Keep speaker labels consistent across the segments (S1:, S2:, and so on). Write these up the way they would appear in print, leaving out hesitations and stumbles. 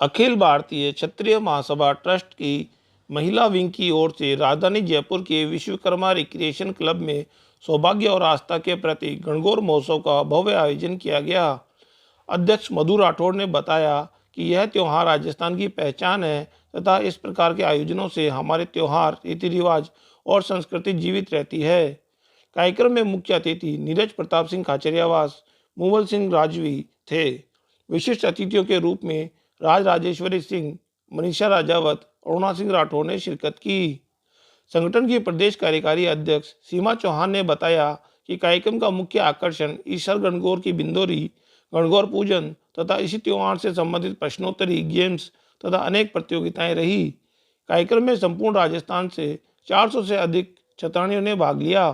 S1: अखिल भारतीय क्षत्रिय महासभा trust की महिला wing की ओर से राजधानी जयपुर के विश्वकर्मा रिक्रिएशन क्लब में सौभाग्य और आस्था के प्रति गणगौर महोत्सव का भव्य आयोजन किया गया। अध्यक्ष मधु राठौड़ ने बताया कि यह त्यौहार राजस्थान की पहचान है तथा इस प्रकार के आयोजनों से हमारे त्यौहार, रीति रिवाज और संस्कृति जीवित रहती है। कार्यक्रम में मुख्य अतिथि नीरज प्रताप सिंह खाचरियावास, मूवल सिंह राजवी थे। विशिष्ट अतिथियों के रूप में राज राजेश्वरी सिंह, मनीषा राजावत, अरुणा सिंह राठौर ने शिरकत की। संगठन की प्रदेश कार्यकारी अध्यक्ष सीमा चौहान ने बताया कि कार्यक्रम का मुख्य आकर्षण ईश्वर गणगौर की बिंदोरी, गणगौर पूजन तथा इसी त्यौहार से संबंधित प्रश्नोत्तरी, गेम्स तथा अनेक प्रतियोगिताएं रही। कार्यक्रम में संपूर्ण राजस्थान से 400 से अधिक छतरानियों ने भाग लिया।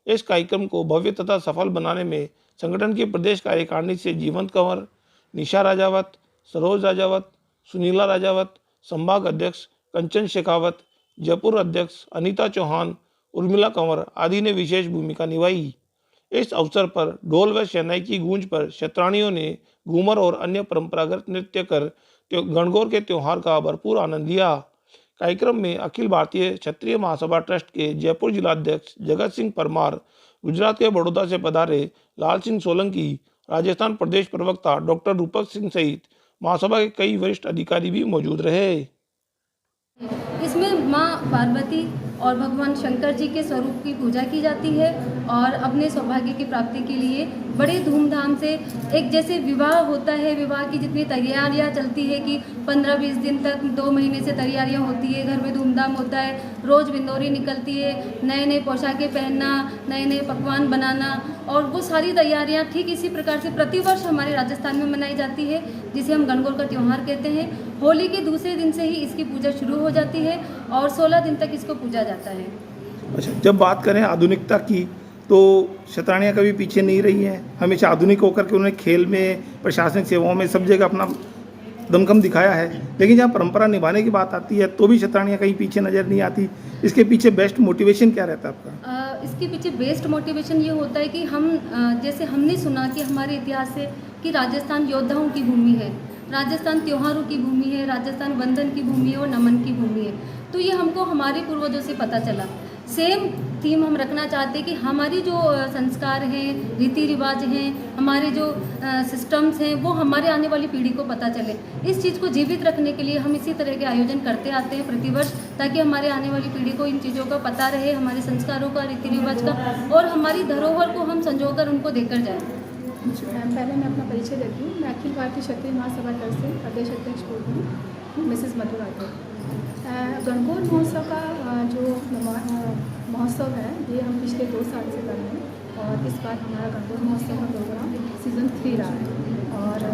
S1: इस कार्यक्रम को भव्य तथा सफल बनाने में संगठन की प्रदेश कार्यकारिणी से जीवंत कंवर, निशा राजावत, सरोज राजावत, सुनीला राजावत, संभाग अध्यक्ष कंचन शेखावत, जयपुर अध्यक्ष अनीता चौहान, उर्मिला कंवर आदि ने विशेष भूमिका निभाई। इस अवसर पर ढोल व शहनाई की गूंज पर क्षत्राणियों ने घूमर और अन्य परंपरागत नृत्य कर गणगौर के त्यौहार का भरपूर आनंद लिया। कार्यक्रम में अखिल भारतीय क्षत्रिय महासभा ट्रस्ट के जयपुर जिलाध्यक्ष जगत सिंह परमार, गुजरात के बड़ौदा से पधारे लाल सिंह सोलंकी, राजस्थान प्रदेश प्रवक्ता डॉक्टर रूपक सिंह सहित महासभा के कई वरिष्ठ अधिकारी भी मौजूद रहे।
S2: इसमें माँ पार्वती और भगवान शंकर जी के स्वरूप की पूजा की जाती है और अपने सौभाग्य की प्राप्ति के लिए बड़े धूमधाम से, एक जैसे विवाह होता है, विवाह की जितनी तैयारियां चलती है कि 15-20 दिन तक, 2 महीने से तैयारियां होती है, घर में धूमधाम होता है, रोज़ बिंदोरी निकलती है, नए नए पोशाकें पहनना, नए नए पकवान बनाना, और वो सारी तैयारियां ठीक इसी प्रकार से प्रतिवर्ष हमारे राजस्थान में मनाई जाती है, जिसे हम गणगौर का त्यौहार कहते हैं। होली के दूसरे दिन से ही इसकी पूजा शुरू हो जाती है और 16 दिन तक इसको पूजा जाता है।
S3: अच्छा, जब बात करें आधुनिकता की तो क्षत्राणियाँ कभी पीछे नहीं रही हैं, हमेशा आधुनिक होकर के उन्होंने खेल में, प्रशासनिक सेवाओं में सब जगह अपना दमखम दिखाया है। लेकिन जहाँ परंपरा निभाने की बात आती है तो भी क्षत्राणियाँ कहीं पीछे नज़र नहीं आती। इसके पीछे बेस्ट मोटिवेशन क्या रहता है आपका?
S2: इसके पीछे बेस्ट मोटिवेशन ये होता है कि हम जैसे हमने सुना कि हमारे इतिहास से कि राजस्थान योद्धाओं की भूमि है, राजस्थान त्योहारों की भूमि है, राजस्थान वंदन की भूमि है और नमन की भूमि है। तो ये हमको हमारे पूर्वजों से पता चला। सेम थीम हम रखना चाहते हैं कि हमारी जो संस्कार हैं, रीति रिवाज हैं, हमारे जो सिस्टम्स हैं, वो हमारे आने वाली पीढ़ी को पता चले। इस चीज़ को जीवित रखने के लिए हम इसी तरह के आयोजन करते आते हैं प्रतिवर्ष, ताकि हमारे आने वाली पीढ़ी को इन चीज़ों का पता रहे, हमारे संस्कारों का, रीति रिवाज का, और हमारी धरोहर को हम संजोकर उनको देकर जाएँ।
S4: पहले मैं अपना परिचय देती हूँ। मैं अखिल भारतीय क्षत्रिय महासभा ट्रस्ट से प्रदेश अध्यक्ष बोल रही हूँ, मिसेस मधु राठौर। गणगौर महोत्सव का जो महोत्सव है ये हम पिछले 2 साल से कर रहे हैं और इस बार हमारा गणगौर महोत्सव का प्रोग्राम सीज़न 3 रहा है और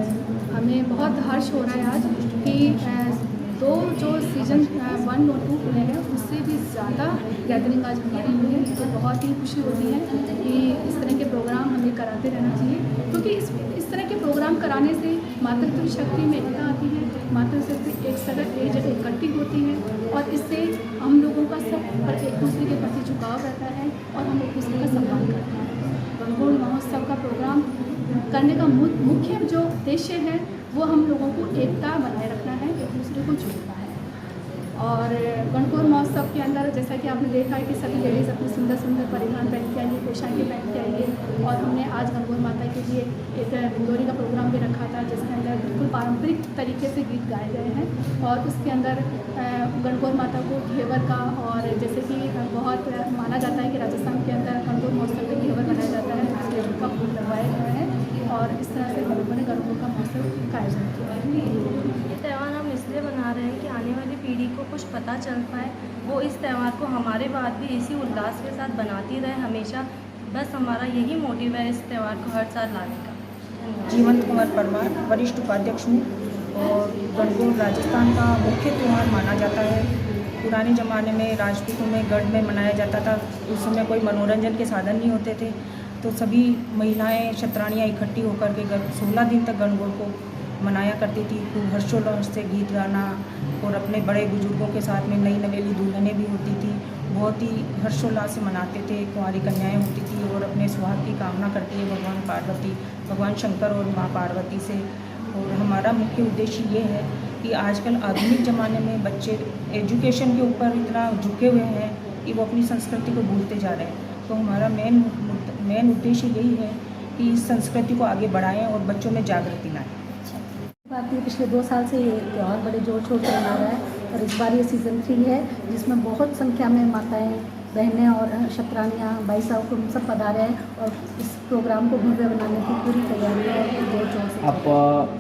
S4: हमें बहुत हर्ष हो रहा है आज कि दो जो सीजन 1 और 2 हुए हैं उससे भी ज़्यादा गैदरिंग आज हमारी हुई है। तो बहुत ही खुशी होती है कि इस तरह के प्रोग्राम हमें कराते रहना चाहिए, क्योंकि इस तरह के प्रोग्राम कराने से मातृत्व शक्ति में एकता आती है, मातृशक्ति एक जगह इकट्ठी होती है और इससे हम लोगों का सब पर एक दूसरे के प्रति झुकाव रहता है और हम एक दूसरे का सम्मान करते हैं। गणगौर महोत्सव का प्रोग्राम करने का मुख्य जो उद्देश्य है वो हम लोगों को एकता बनाए रखना है, एक दूसरे को जोड़ना है। और गणगौर महोत्सव के अंदर जैसा कि आपने देखा है कि सभी लेडीज़ अपने सुंदर सुंदर परिधान पहन के आएंगी, पोशाकें पहन के आएंगी और हमने आज गणगौर माता के लिए एक बिंदोरी का प्रोग्राम भी रखा था जिसके अंदर बिल्कुल पारंपरिक तरीके से गीत गाए गए हैं और उसके अंदर गणगौर माता को घेवर का, और जैसे कि बहुत माना जाता है कि राजस्थान के अंदर गणगौर महोत्सव में घेवर बनाया जाता है, उसके उनका फूल लगवाए गए हैं और इस तरह से हम लोगों ने गणगौर का महोत्सव का आयोजन किया है।
S5: ये त्यौहार हम इसलिए मना रहे हैं कि आने वाली पीढ़ी को कुछ पता चल पाए, वो इस त्यौहार को हमारे बाद भी इसी उल्लास के साथ बनाती रहे हमेशा। बस हमारा यही मोटिव है इस त्यौहार को हर साल लाने का।
S6: जीवंत कुमार परमार, वरिष्ठ उपाध्यक्ष हूँ और गणगौर राजस्थान का मुख्य त्यौहार माना जाता है। पुराने ज़माने में राजपूतों में गढ़ में मनाया जाता था, उस समय कोई मनोरंजन के साधन नहीं होते थे, तो सभी महिलाएं क्षत्राणियाँ इकट्ठी होकर के 16 दिन तक गणगौर को मनाया करती थी। खूब हर्षोल्लास से गीत गाना और अपने बड़े बुजुर्गों के साथ में नई नवेली दुल्हनें भी होती थी, बहुत ही हर्षोल्लास से मनाते थे। कुंवारी कन्याएं होती थी और अपने सुहाग की कामना करती है भगवान शंकर और माँ पार्वती से। और हमारा मुख्य उद्देश्य ये है कि आजकल आधुनिक ज़माने में बच्चे एजुकेशन के ऊपर इतना झुके हुए हैं कि वो अपनी संस्कृति को भूलते जा रहे हैं। तो हमारा मेन उद्देश्य यही है कि इस संस्कृति को आगे बढ़ाएं और बच्चों में जागृति लाएं।
S7: बात ये पिछले 2 साल से ये त्यौहार बड़े जोर शोर से मना रहा है और इस बार ये सीज़न 3 है जिसमें बहुत संख्या में माताएं, बहनें और शतरानियाँ, भाई साहब को सब पधारे हैं और इस प्रोग्राम को भव्य बनाने की पूरी तैयारी है जोर शोर से।
S8: आप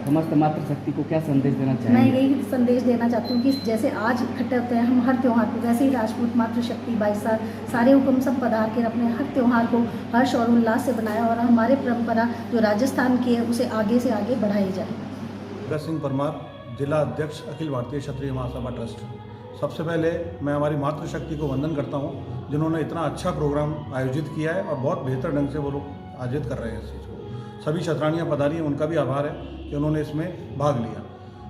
S8: समस्त मातृशक्ति को क्या संदेश देना
S7: मैं
S8: चाहेंगे?
S7: यही संदेश देना चाहती हूँ कि जैसे आज इकट्ठे होते हैं हम हर त्यौहार पर, वैसे ही राजपूत मातृशक्ति, भाई साहब, सारे हुक्म सब पधार के अपने हर त्यौहार को हर्ष और उल्लास से बनाया और हमारे परंपरा जो राजस्थान की है उसे आगे से आगे बढ़ाई जाए।
S9: भगत सिंह परमार, जिला अध्यक्ष अखिल भारतीय क्षत्रिय महासभा ट्रस्ट। सबसे पहले मैं हमारी मातृशक्ति को वंदन करता हूँ जिन्होंने इतना अच्छा प्रोग्राम आयोजित किया है और बहुत बेहतर ढंग से वो लोग आयोजित कर रहे हैं इस चीज़ को। सभी क्षत्रानियाँ पधारी हैं, उनका भी आभार है कि उन्होंने इसमें भाग लिया।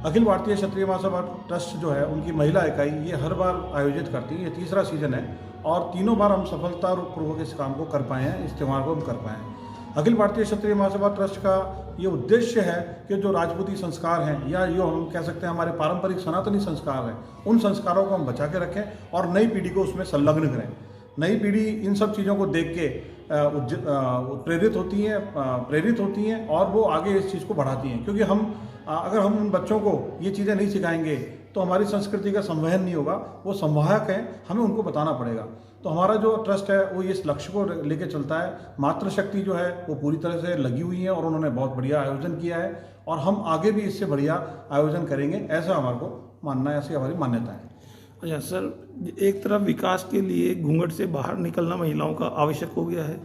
S9: अखिल भारतीय क्षत्रिय महासभा ट्रस्ट जो है उनकी महिला इकाई ये हर बार आयोजित करती है, ये तीसरा सीजन है और तीनों बार हम सफलतापूर्वक इस काम को कर पाए हैं, इस त्यौहार को हम कर पाए हैं। अखिल भारतीय क्षत्रिय महासभा ट्रस्ट का ये उद्देश्य है कि जो राजपूती संस्कार हैं या जो हम कह सकते हैं हमारे पारंपरिक सनातनी संस्कार हैं, उन संस्कारों को हम बचा के रखें और नई पीढ़ी को उसमें संलग्न करें। नई पीढ़ी इन सब चीज़ों को देख के प्रेरित होती हैं और वो आगे इस चीज़ को बढ़ाती हैं, क्योंकि अगर हम उन बच्चों को ये चीज़ें नहीं सिखाएंगे तो हमारी संस्कृति का संवहन नहीं होगा। वो संवाहक हैं, हमें उनको बताना पड़ेगा। तो हमारा जो ट्रस्ट है वो इस लक्ष्य को लेके चलता है। मातृशक्ति जो है वो पूरी तरह से लगी हुई है और उन्होंने बहुत बढ़िया आयोजन किया है और हम आगे भी इससे बढ़िया आयोजन करेंगे, ऐसा हमारे को मानना है, ऐसी हमारी मान्यता है।
S3: अच्छा सर, एक तरफ विकास के लिए घूंघट से बाहर निकलना महिलाओं का आवश्यक हो गया है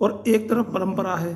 S3: और एक तरफ परंपरा है,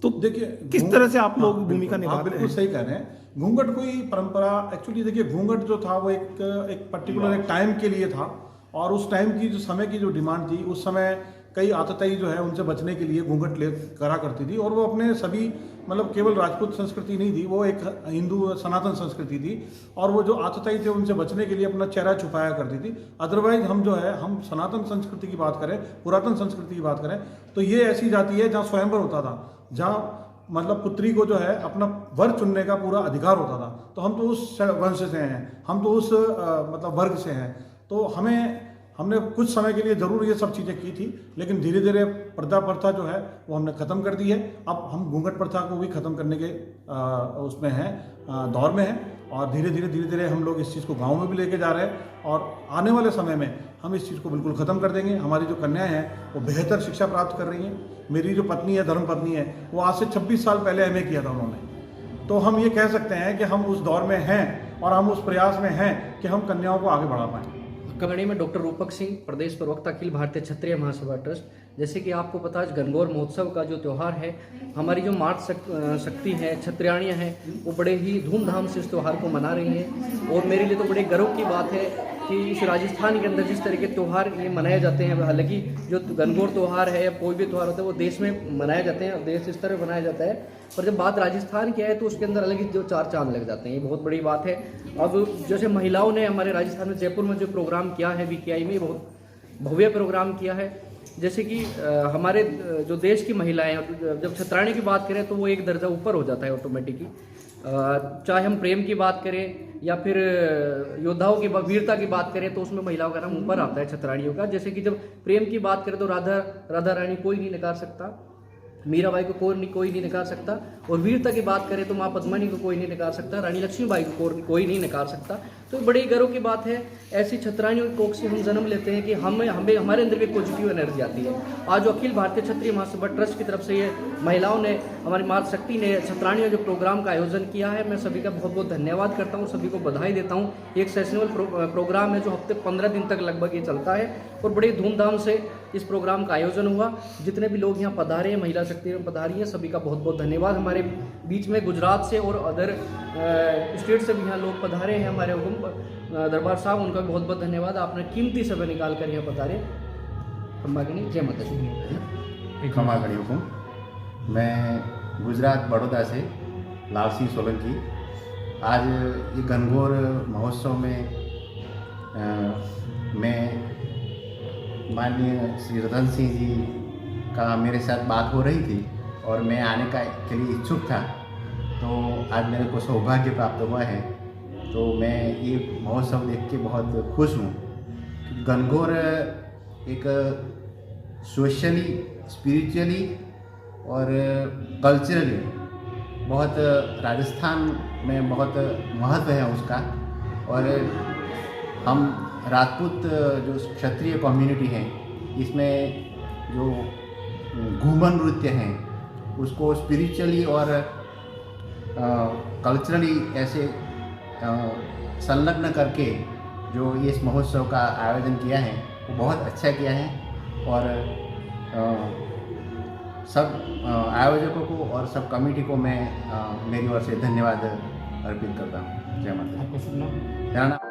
S3: तो
S9: देखिए
S3: किस तरह से आप लोग भूमिका निभाते हैं?
S9: बिल्कुल सही कह रहे हैं। घूंघट कोई परंपरा, एक्चुअली देखिए घूंघट जो था वो एक पर्टिकुलर एक टाइम के लिए था और उस टाइम की जो समय की जो डिमांड थी, उस समय कई आतताई जो है उनसे बचने के लिए घूंघट करा करती थी और वो अपने सभी मतलब केवल राजपूत संस्कृति नहीं थी, वो एक हिंदू सनातन संस्कृति थी और वो जो आतताई थे उनसे बचने के लिए अपना चेहरा छुपाया करती थी। अदरवाइज हम सनातन संस्कृति की बात करें, पुरातन संस्कृति की बात करें तो ये ऐसी जाति है जहाँ स्वयंवर होता था, जहाँ मतलब पुत्री को जो है अपना वर चुनने का पूरा अधिकार होता था। तो हम तो उस वंश से हैं, हम तो उस मतलब वर्ग से हैं। तो हमने कुछ समय के लिए ज़रूर ये सब चीज़ें की थी, लेकिन धीरे धीरे पर्दा प्रथा जो है वो हमने ख़त्म कर दी है। अब हम घूंघट प्रथा को भी ख़त्म करने के उसमें हैं, दौर में हैं और धीरे धीरे हम लोग इस चीज़ को गाँव में भी लेके जा रहे हैं और आने वाले समय में हम इस चीज़ को बिल्कुल ख़त्म कर देंगे। हमारी जो कन्याएं हैं वो बेहतर शिक्षा प्राप्त कर रही हैं। मेरी जो पत्नी है, धर्म पत्नी है, वो आज से 26 साल पहले MA किया था उन्होंने। तो हम ये कह सकते हैं कि हम उस दौर में हैं और हम उस प्रयास में हैं कि हम कन्याओं को आगे बढ़ा पाएँ।
S8: कमड़ी में डॉक्टर रूपक सिंह, प्रदेश प्रवक्ता अखिल भारतीय क्षत्रिय महासभा ट्रस्ट। जैसे कि आपको पता है गणगौर महोत्सव का जो त्यौहार है, हमारी जो मातृशक्ति है, क्षत्रियाणियाँ हैं, वो बड़े ही धूमधाम से इस त्यौहार को मना रही हैं और मेरे लिए तो बड़े गर्व की बात है कि इस राजस्थान के अंदर जिस तरह के त्यौहार ये मनाए जाते हैं, हालांकि जो गणगौर त्यौहार है या कोई भी त्यौहार होता है वो देश में मनाए जाते हैं, देश स्तर पर मनाया जाता है, पर जब बात राजस्थान की है तो उसके अंदर अलग ही जो 4 चांद लग जाते हैं। ये बहुत बड़ी बात है। अब जैसे महिलाओं ने हमारे राजस्थान में जयपुर में जो प्रोग्राम किया है VKI में, बहुत भव्य प्रोग्राम किया है। जैसे कि हमारे जो देश की महिलाएं, जब क्षत्राणी की बात करें तो वो एक दर्जा ऊपर हो जाता है ऑटोमेटिकली। चाहे हम प्रेम की बात करें या फिर योद्धाओं की वीरता की बात करें तो उसमें महिलाओं का नाम ऊपर आता है क्षत्राणियों का। जैसे कि जब प्रेम की बात करें तो राधा रानी कोई नहीं नकार सकता, मीराबाई को कोई नहीं नकार सकता, और वीरता की बात करें तो माँ पद्मिनी को कोई नहीं नकार सकता, रानी लक्ष्मीबाई को कोई नहीं नकार सकता। तो बड़ी गर्व की बात है, ऐसी क्षत्राणियों की कोख से हम जन्म लेते हैं कि हमें हमारे अंदर भी पॉजिटिव एनर्जी आती है। आज जो अखिल भारतीय क्षत्रिय महासभा ट्रस्ट की तरफ से ये महिलाओं ने, हमारी मातृशक्ति ने क्षत्राणियों जो प्रोग्राम का आयोजन किया है, मैं सभी का बहुत बहुत धन्यवाद करता हूँ, सभी को बधाई देता हूँ। एक सेशनल प्रोग्राम है जो हफ्ते 15 दिन तक लगभग ये चलता है और बड़ी धूमधाम से इस प्रोग्राम का आयोजन हुआ। जितने भी लोग यहाँ पधारे हैं, महिला शक्ति में पधारी हैं, सभी का बहुत बहुत धन्यवाद। हमारे बीच में गुजरात से और अदर स्टेट से भी यहाँ लोग पधारे हैं, हमारे हुकुम दरबार साहब, उनका भी बहुत बहुत धन्यवाद। आपने कीमती समय निकाल कर यहाँ पधारे। खम्बागणी, जय माता दी।
S10: खम्बागणी हुकुम। मैं गुजरात बड़ौदा से लाल सिंह सोलंकी। आज ये गणगौर महोत्सव में मैं माननीय श्री रतन सिंह जी का मेरे साथ बात हो रही थी और मैं आने के लिए इच्छुक था। तो आज मेरे को सौभाग्य प्राप्त हुआ है तो मैं ये महोत्सव देख के बहुत खुश हूँ। गणगौर एक सोशली, स्पिरिचुअली और कल्चरली बहुत राजस्थान में बहुत महत्व है उसका। और हम राजपूत जो क्षत्रिय कम्युनिटी है, इसमें जो घूमर नृत्य हैं उसको स्पिरिचुअली और कल्चरली ऐसे संलग्न करके जो ये इस महोत्सव का आयोजन किया है वो बहुत अच्छा किया है। और सब आयोजकों को और सब कमेटी को मैं मेरी ओर से धन्यवाद अर्पित करता हूँ। जय माता दी। मेरा नाम